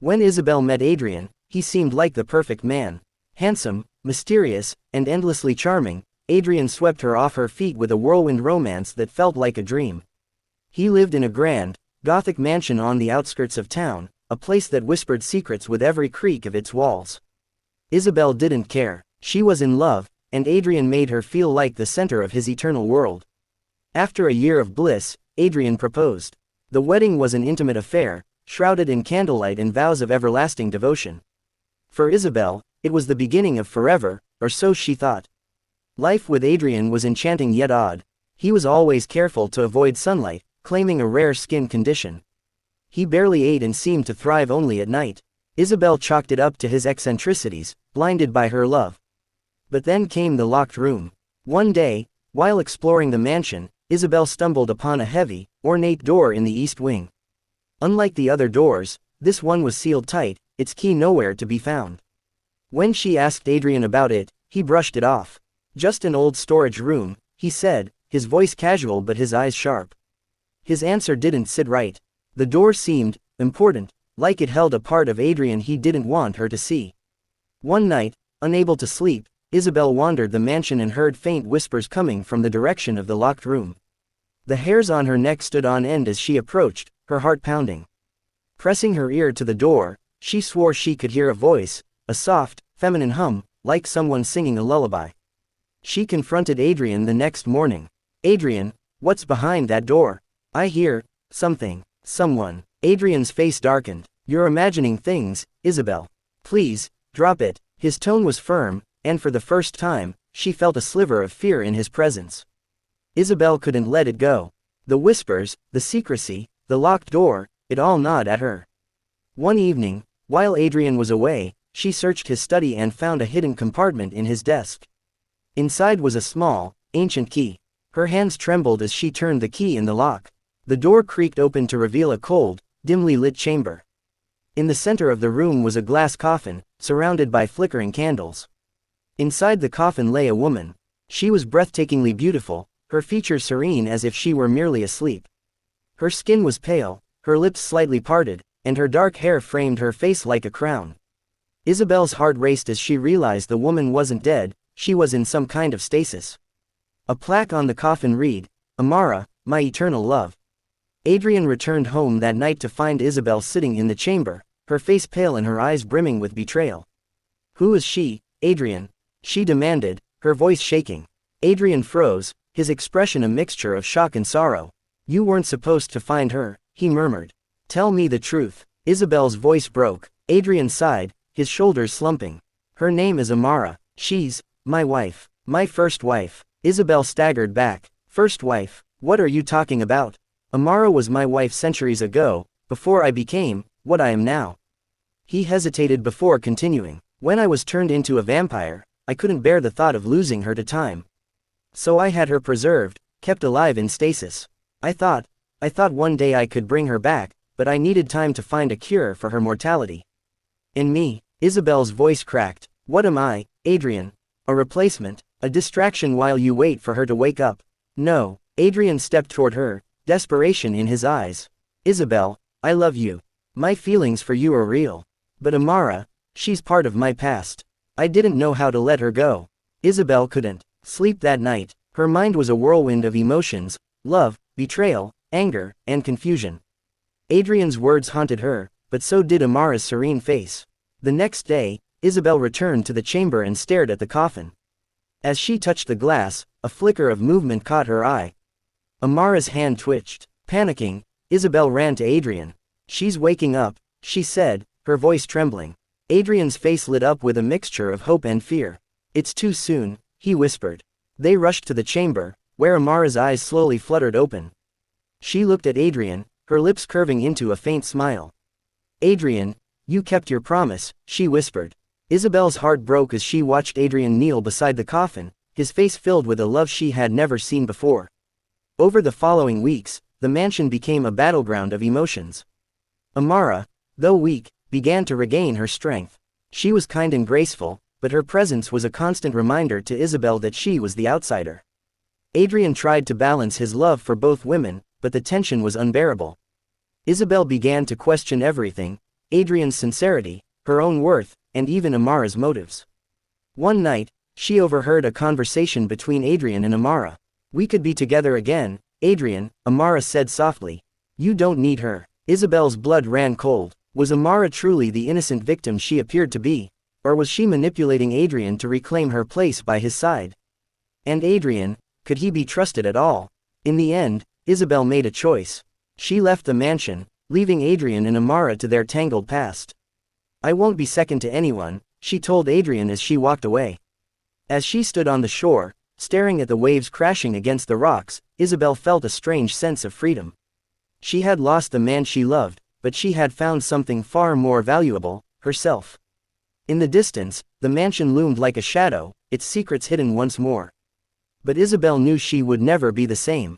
When Isabel met Adrian, he seemed like the perfect man. Handsome, mysterious, and endlessly charming, Adrian swept her off her feet with a whirlwind romance that felt like a dream. He lived in a grand, Gothic mansion on the outskirts of town, a place that whispered secrets with every creak of its walls. Isabel didn't care. She was in love, and Adrian made her feel like the center of his eternal world. After a year of bliss, Adrian proposed. The wedding was an intimate affair, shrouded in candlelight and vows of everlasting devotion. For Isabel, it was the beginning of forever, or so she thought. Life with Adrian was enchanting yet odd. He was always careful to avoid sunlight, claiming a rare skin condition. He barely ate and seemed to thrive only at night. Isabel chalked it up to his eccentricities, blinded by her love. But then came the locked room. One day, while exploring the mansion, Isabel stumbled upon a heavy, ornate door in the east wing. Unlike the other doors, this one was sealed tight, its key nowhere to be found. When she asked Adrian about it, he brushed it off. "Just an old storage room," he said, his voice casual but his eyes sharp. His answer didn't sit right. The door seemed important, like it held a part of Adrian he didn't want her to see. One night, unable to sleep, Isabel wandered the mansion and heard faint whispers coming from the direction of the locked room. The hairs on her neck stood on end as she approached, her heart pounding. Pressing her ear to the door, she swore she could hear a voice, a soft, feminine hum, like someone singing a lullaby. She confronted Adrian the next morning. "Adrian, what's behind that door? I hear something, someone." Adrian's face darkened. "You're imagining things, Isabel. Please, drop it." His tone was firm, and for the first time, she felt a sliver of fear in his presence. Isabel couldn't let it go. The whispers, the secrecy, the locked door, it all gnawed at her. One evening, while Adrian was away, she searched his study and found a hidden compartment in his desk. Inside was a small, ancient key. Her hands trembled as she turned the key in the lock. The door creaked open to reveal a cold, dimly lit chamber. In the center of the room was a glass coffin, surrounded by flickering candles. Inside the coffin lay a woman. She was breathtakingly beautiful, her features serene as if she were merely asleep. Her skin was pale, her lips slightly parted, and her dark hair framed her face like a crown. Isabel's heart raced as she realized the woman wasn't dead, she was in some kind of stasis. A plaque on the coffin read, "Amara, my eternal love." Adrian returned home that night to find Isabel sitting in the chamber, her face pale and her eyes brimming with betrayal. "Who is she, Adrian?" she demanded, her voice shaking. Adrian froze, his expression a mixture of shock and sorrow. "You weren't supposed to find her," he murmured. "Tell me the truth." Isabel's voice broke. Adrian sighed, his shoulders slumping. "Her name is Amara. She's my wife. My first wife." Isabel staggered back. "First wife? What are you talking about?" "Amara was my wife centuries ago, before I became what I am now." He hesitated before continuing. "When I was turned into a vampire, I couldn't bear the thought of losing her to time. So I had her preserved, kept alive in stasis. I thought one day I could bring her back, but I needed time to find a cure for her mortality." "And me?" Isabel's voice cracked. "What am I, Adrian? A replacement? A distraction while you wait for her to wake up?" "No." Adrian stepped toward her, desperation in his eyes. "Isabel, I love you. My feelings for you are real. But Amara, she's part of my past. I didn't know how to let her go." Isabel couldn't sleep that night. Her mind was a whirlwind of emotions, love, betrayal, anger, and confusion. Adrian's words haunted her, but so did Amara's serene face. The next day, Isabel returned to the chamber and stared at the coffin. As she touched the glass, a flicker of movement caught her eye. Amara's hand twitched. Panicking, Isabel ran to Adrian. "She's waking up," she said, her voice trembling. Adrian's face lit up with a mixture of hope and fear. "It's too soon," he whispered. They rushed to the chamber, where Amara's eyes slowly fluttered open. She looked at Adrian, her lips curving into a faint smile. "Adrian, you kept your promise," she whispered. Isabel's heart broke as she watched Adrian kneel beside the coffin, his face filled with a love she had never seen before. Over the following weeks, the mansion became a battleground of emotions. Amara, though weak, began to regain her strength. She was kind and graceful, but her presence was a constant reminder to Isabel that she was the outsider. Adrian tried to balance his love for both women, but the tension was unbearable. Isabel began to question everything. Adrian's sincerity, her own worth, and even Amara's motives. One night, she overheard a conversation between Adrian and Amara. "We could be together again, Adrian," Amara said softly. "You don't need her." Isabel's blood ran cold. Was Amara truly the innocent victim she appeared to be? Or was she manipulating Adrian to reclaim her place by his side? And Adrian, could he be trusted at all? In the end, Isabel made a choice. She left the mansion, leaving Adrian and Amara to their tangled past. "I won't be second to anyone," she told Adrian as she walked away. As she stood on the shore, staring at the waves crashing against the rocks, Isabel felt a strange sense of freedom. She had lost the man she loved, but she had found something far more valuable, herself. In the distance, the mansion loomed like a shadow, its secrets hidden once more. But Isabel knew she would never be the same.